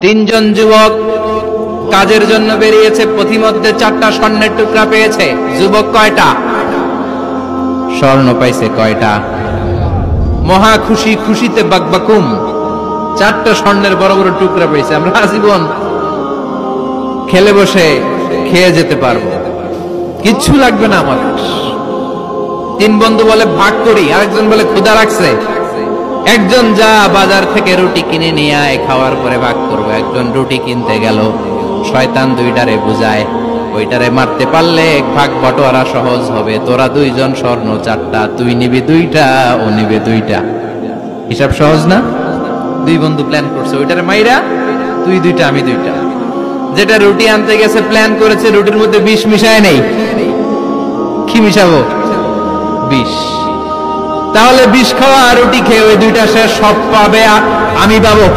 তিনজন যুবক কাজের জন্য বেরিয়েছে, পথিমধ্যে 4টা স্বর্ণের টুকরা পেয়েছে। যুবক কয়টা স্বর্ণ পাইছে? কয়টা? মহা খুশি, খুশিতে বাকবাকুম। 4টা স্বর্ণের বড় বড় টুকরা পেয়েছে। আমরা আজীবন খেলে বসে খেয়ে যেতে পারবো, কিচ্ছু লাগবে না আমাদের। তিন বন্ধু বলে ভাগ করি, আরেকজন বলে ক্ষুধা লাগছে, একজন যা বাজার থেকে রুটি কিনে নিয়ে আয়, খাওয়ার পরে ভাগ করবো। একজন রুটি কিনতে গেল, শয়তান দুইটারে বুঝায় ওইটারে মারতে পারলে ভাগ বটোয়ারা সহজ হবে। তোরা দুইজন স্বর্ণ 4টা, তুই নিবি 2টা, ও নিবে 2টা। হিসাব সহজ না? দুই বন্ধু প্ল্যান করছে, ওইটারে মাইরা তুই 2টা আমি 2টা। যেটা রুটি আনতে গেছে প্ল্যান করেছে রুটির মধ্যে বিষ মিশায় নেই, কি মিশাবো? বিষ। তাহলে বিষ খাওয়া আর রুটি খেয়ে ওই 2টা শেষ, সব পাবে আমি পাবো।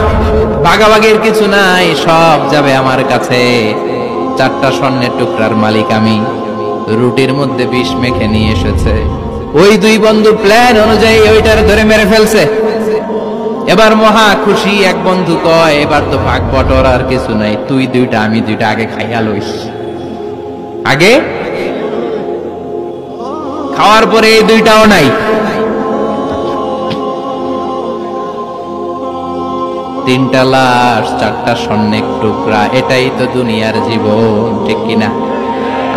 ভাগাভাগির কিছু নাই, সব যাবে আমার কাছে। 4টা স্বর্ণের টুকরার মালিক আমি। রুটির মধ্যে বিষ মেখে নিয়ে এসেছে। ওই দুই বন্ধু প্ল্যান অনুযায়ী ওইটার ধরে মেরে ফেলছে। এবার মহা খুশি। এক বন্ধু কয়, এবার তো ভাগ বটর আর কিছু নাই, তুই 2টা আমি 2টা, আগে খাইয়া লইস। আগে খাওয়ার পরে এই 2টাও নাই। 3টা লাশ, 4টা স্বর্ণের টুকরা। এটাই তো দুনিয়ার জীবন, ঠিক কিনা?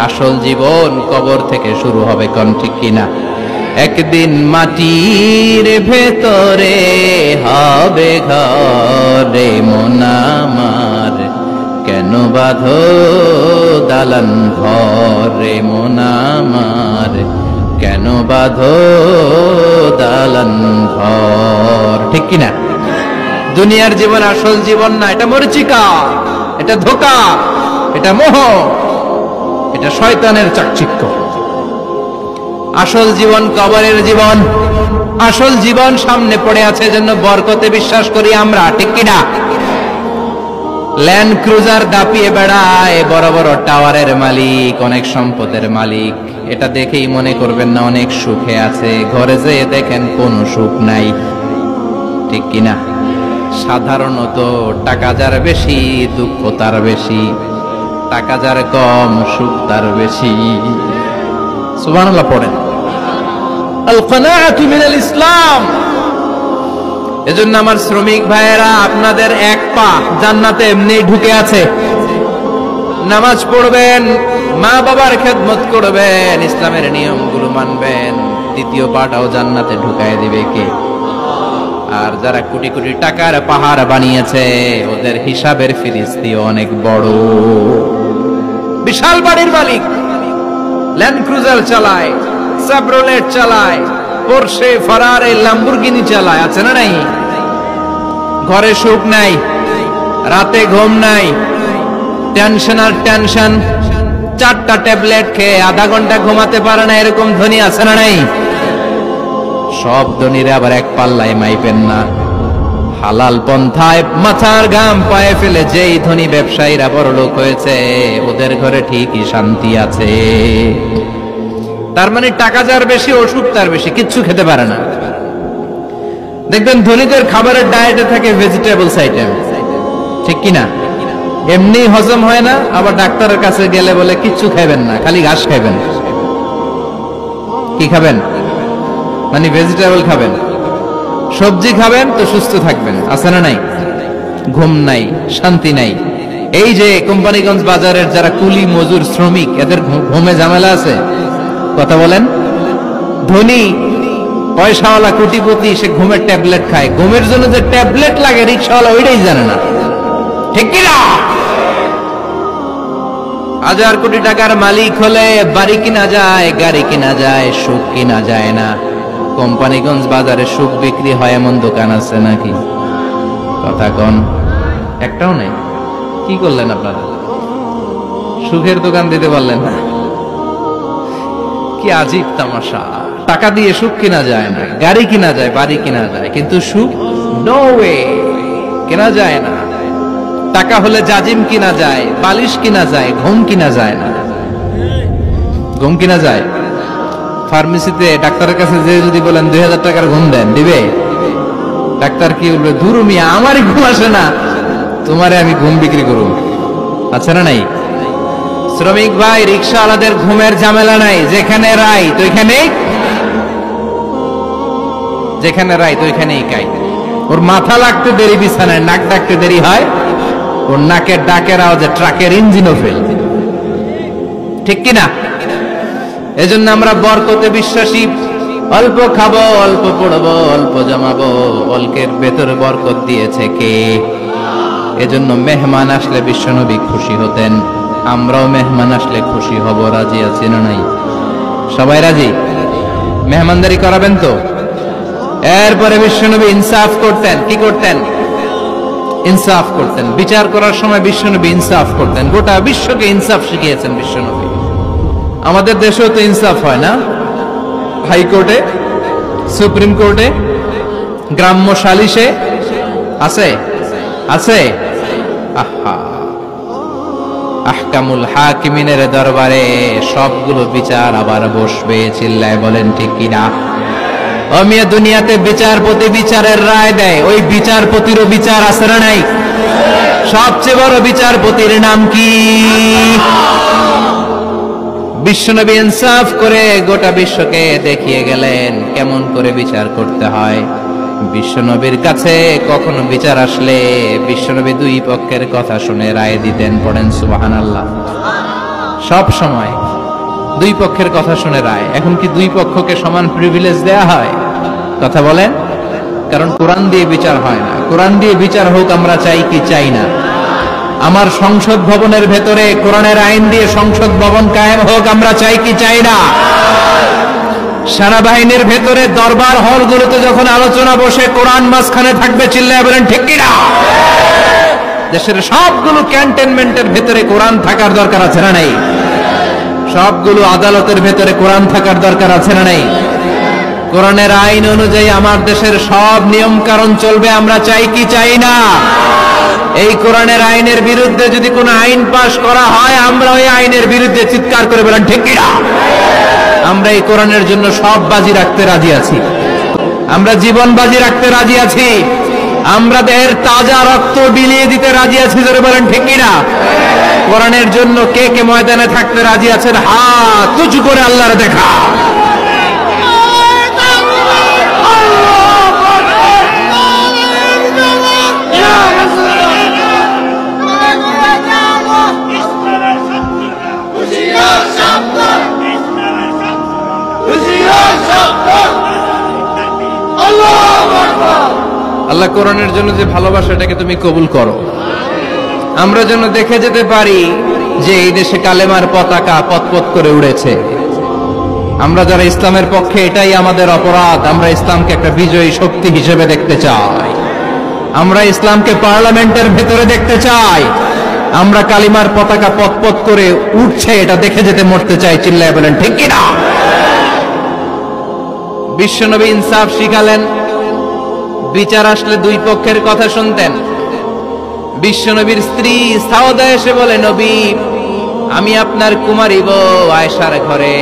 আসল জীবন কবর থেকে শুরু হবে, কোন ঠিক কিনা? একদিন মাটির ভেতরে হবে ঘরে মন আমার, কেন বাঁধো দালান ঘরে মন আমার, কেন বাঁধো দালান ঘর, ঠিক কিনা? দুনিয়ার জীবন আসল জীবন না, এটা মরিচিকা, এটা ধোঁকা, এটা মোহ, এটা শয়তানের চাকচিক্য। আসল জীবন কবরের জীবন। আসল জীবন সামনে পড়ে আছে, জন্য বরকতে বিশ্বাস করি আমরা, ঠিক কিনা? ল্যান্ড ক্রুজার দাপিয়ে বেড়ায়, বড় বড় টাওয়ারের মালিক, অনেক সম্পদের মালিক। এটা দেখেই মনে করবেন না অনেক সুখে আছে, ঘরে যেয়ে দেখেন কোনো সুখ নাই, ঠিক কিনা? সাধারণত টাকা যার বেশি দুঃখ তার বেশি, টাকা যার কম সুখ তার বেশি। সুবহানাল্লাহ পড়েন। আল কানাআতু মিনাল ইসলাম। এজন্য আমার শ্রমিক ভাইয়েরা, আপনাদের এক পা জান্নাতে এমনি ঢুকে আছে। নামাজ পড়বেন, মা বাবার খেদমত করবেন, ইসলামের নিয়মগুলো মানবেন, দ্বিতীয় পাটাও জান্নাতে ঢুকায় দিবে কে? আর যারা কোটি কোটি টাকার পাহাড় বানিয়েছে, ওদের হিসাবের ফিরিস্তি অনেক বড়। বিশাল বাড়ির মালিক, ল্যান্ড ক্রুজার চালায়, সাবরোলেট চালায়, পোরশে, ফারারে, ল্যাম্বরগিনি চালায়, আছে না নাই? ঘরে সুখ নাই, রাতে ঘুম নাই, টেনশন আর টেনশন। 4টা ট্যাবলেট খেয়ে আধা ঘন্টা ঘুমাতে পারে না, এরকম ধনী আছে না নাই? সব ধনীরা আবার এক পাল্লায় মাইপেন না। হালাল পন্থায় মাথার ঘাম পায়ে ফেলে যেই ধনী ব্যবসায়ীরা বড় লোক হয়েছে, ওদের ঘরে ঠিকই শান্তি আছে। তার মানে টাকা যার বেশি, অসুখ তার বেশি, কিচ্ছু খেতে পারে না। দেখবেন ধনীদের খাবারের ডায়েটে থাকে ভেজিটেবলস আইটেম, ঠিক কিনা? এমনি হজম হয় না, আবার ডাক্তারের কাছে গেলে বলে কিচ্ছু খাবেন না, খালি ঘাস খাবেন। কি খাবেন? মানে ভেজিটেবল খাবেন, সবজি খাবেন তো সুস্থ থাকবেন, আছে না নাই? ঘুম নাই, শান্তি নাই। এই যে কোম্পানিগঞ্জ বাজারের যারা কুলি মজুর শ্রমিক, এদের ঘুমে ঝামেলা আছে? কথা বলেন। ধনী পয়সাওয়ালা কোটিপতি, সে ঘুমের ট্যাবলেট খায়। ঘুমের জন্য যে ট্যাবলেট লাগে রিক্সাওয়ালা ওইটাই জানে না, ঠিক কিনা? 1000 কোটি টাকার মালিক হলে বাড়ি কিনা যায়, গাড়ি কিনা যায়, সুখ কিনা যায় না। কোম্পানিগঞ্জ বাজারে সুখ বিক্রি হয় এমন দোকান আছে নাকি? কথা কন, একটাও নেই। কি করলেন আপনারা? সুখের দোকান দিতে পারলেন না? কি আজীব তামাশা। টাকা দিয়ে সুখ কিনা যায় না, গাড়ি কিনা যায়, বাড়ি কিনা যায়, কিন্তু সুখ নো ওয়ে, কেনা যায় না। টাকা হলে জাজিম কিনা যায়, বালিশ কিনা যায়, ঘুম কিনা যায় না। ঘুম কিনা যায়? ফার্মেসিতে ডাক্তারের কাছে যে যদি বলেন 2000 টাকার ঘুম দেন, দিবে? ডাক্তার কি বলবে? দূর মিয়া, আমারই ঘুম আসে না, তোমারে আমি ঘুম বিক্রি করব, আচ্ছা না নাই? শ্রমিক ভাই, রিকশাওয়ালাদের ঘুমের ঝামেলা নাই, যেখানে রাই তো ওইখানেই, যেখানে রাই তো ওইখানেই কাই। ওর মাথা লাগতে দেরি বিছানায়, নাক ডাকতে দেরি হয়, ওর নাকের ডাকের আওয়াজে ট্রাকের ইঞ্জিনও ফেল, ঠিক কিনা? এজন্য আমরা বরকতে বিশ্বাসী। অল্প খাবো, অল্প পড়বো, অল্প জমাবো, অল্পের ভেতরে বরকত দিয়েছে কে? এজন্য মেহমান আসলে বিশ্বনবী খুশি হতেন, আমরাও মেহমান আসলে খুশি হব। রাজি আছি না নাই? সবাই রাজি? মেহমানদারি করাবেন তো? এরপরে বিশ্বনবী ইনসাফ করতেন। কি করতেন? ইনসাফ করতেন। বিচার করার সময় বিশ্বনবী ইনসাফ করতেন। গোটা বিশ্বকে ইনসাফ শিখিয়েছেন বিশ্বনবী। আমাদের দেশেও তো ইনসাফ হয় না? হাইকোর্টে, সুপ্রিম কোর্টে, গ্রাম্য সালিশে আছে, আছে। আহা, আহকামুল হাকিমিনের দরবারে সবগুলো বিচার আবার বসবে। চিল্লায় বলেন ঠিক কিনা? ও মিয়া, দুনিয়াতে বিচারপতি বিচারের রায় দেয়, ওই বিচারপতিরও বিচার আছে না নাই? সবচেয়ে বড় বিচারপতির নাম কি? বিশ্বনবী ইনসাফ করে গোটা বিশ্বকে দেখিয়ে গেলেন কেমন করে বিচার করতে হয়। বিশ্বনবীর কাছে কখনো বিচার আসলে বিশ্বনবী দুই পক্ষের কথা শুনে রায় দিতেন। পড়েন সুবহানাল্লাহ। সব সময় দুই পক্ষের কথা শুনে রায়। এখন কি দুই পক্ষকে সমান প্রিভিলেজ দেয়া হয়? কথা বলেন। কারণ কোরআন দিয়ে বিচার হয় না। কোরআন দিয়ে বিচার হোক আমরা চাই কি চাই না? আমার সংসদ ভবনের ভেতরে কোরআনের আইন দিয়ে সংসদ ভবন কায়েম হোক আমরা চাই কি চাই না? সেনাবাহিনীর ভেতরে দরবার হলগুলোতে যখন আলোচনা বসে কোরআন মাঝখানে থাকবে, চিল্লায় বলেন ঠিক কিনা? দেশের সবগুলো ক্যান্টনমেন্টের ভেতরে কোরআন থাকার দরকার আছে না নাই? সবগুলো আদালতের ভেতরে কোরআন থাকার দরকার আছে না নাই? কোরআনের আইন অনুযায়ী আমার দেশের সব নিয়ম কারণ চলবে আমরা চাই কি চাই না? এই কোরআনের আইনের বিরুদ্ধে যদি কোনো আইন পাশ করা হয় আমরা ওই আইনের বিরুদ্ধে চিৎকার করে বলেন ঠিক কিনা? আমরা এই কোরআনের জন্য সব বাজি রাখতে রাজি আছি। আমরা জীবন বাজি রাখতে রাজি আছি। আমরা দেহের তাজা রক্ত বিলিয়ে দিতে রাজি আছি। জোরে বলেন ঠিক কিনা? কোরআনের জন্য কে কে ময়দানে থাকতে রাজি আছেন? হাত উঁচু করে আল্লাহর দেখা। আল্লাহ কোরআনের জন্য যে ভালোবাসা, এটাকে তুমি কবুল করো। আমরা যেন দেখে যেতে পারি যে এই দেশে কালেমার পতাকা পতপত করে উড়েছে। আমরা যারা ইসলামের পক্ষে, এটাই আমাদের অপরাধ। আমরা ইসলামকে একটা বিজয়ী শক্তি হিসেবে দেখতে চাই। আমরা ইসলামকে পার্লামেন্টের ভেতরে দেখতে চাই। আমরা কালিমার পতাকা পতপত করে উঠছে এটা দেখে যেতে মরতে চাই। চিল্লায় বলেন ঠিক কিনা? বিশ্বনবী ইনসাফ শিখালেন। বিচার আসলে দুই পক্ষের কথা শুনতেন। বিশ্বনবীর স্ত্রী সাউদা এসে বলে, নবী, আমি আপনার কুমারী বউ আয়েশার ঘরে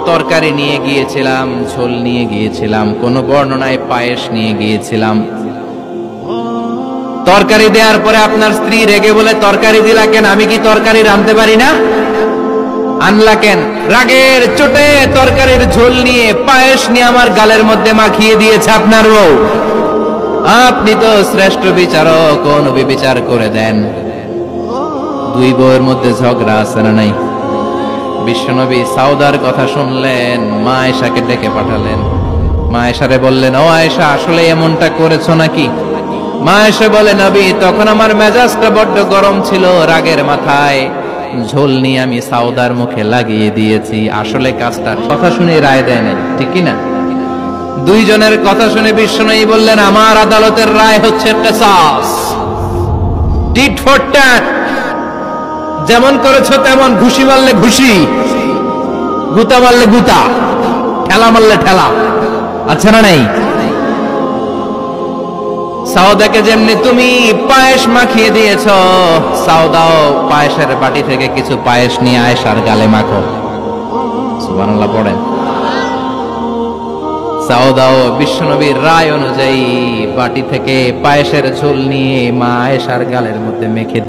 তরকারি নিয়ে গিয়েছিলাম, ঝোল নিয়ে গিয়েছিলাম, কোন বর্ণনায় পায়েস নিয়ে গিয়েছিলাম। তরকারি দেওয়ার পরে আপনার স্ত্রী রেগে বলে, তরকারি দিলা কেন? আমি কি তরকারি রাঁধতে পারি না? আনলা কেন? রাগের চোটে তরকারির ঝোল নিয়ে পায়েস নিয়ে আমার গালের মধ্যে মাখিয়ে দিয়েছে আপনার বউ। আপনি তো শ্রেষ্ঠ বিচারক, নবী বিচার করে দেন। দুই বউয়ের মধ্যে ঝগড়া আছে না নাই? বিশ্বনবী সাউদার কথা শুনলেন, মা আয়েশাকে ডেকে পাঠালেন। মা আয়েশারে বললেন, ও আয়েশা, আসলে এমনটা করেছো নাকি? মা আয়েশা বলে, নবী, তখন আমার মেজাজটা বড্ড গরম ছিল, রাগের মাথায় ঝোল নিয়ে আমি সাউদার মুখে লাগিয়ে দিয়েছি। আসলে কাজটা কথা শুনে রায় দেয় নাই, ঠিক কি না? দুইজনের কথা শুনে বিশ্বনবী বললেন, আমার আদালতের রায় হচ্ছে কিসাস, টিট ফর ট্যাট। যেমন করেছো তেমন, ঘুষি মারলে ঘুষি, গুতা মারলে গুতা, ঠেলা মারলে ঠেলা, আচ্ছা না নাই? সাউদাকে যেমনি তুমি পায়েস মাখিয়ে দিয়েছ, সাউদাও পায়েসের বাটি থেকে কিছু পায়েস নিয়ে আয়েশার গালে মাখো। সুবহানাল্লাহ পড়েন। সাউদাও বিশ্বনবীর রায় অনুযায়ী বাটি থেকে পায়েসের ঝোল নিয়ে মা আয়েশার গালের মধ্যে মেখে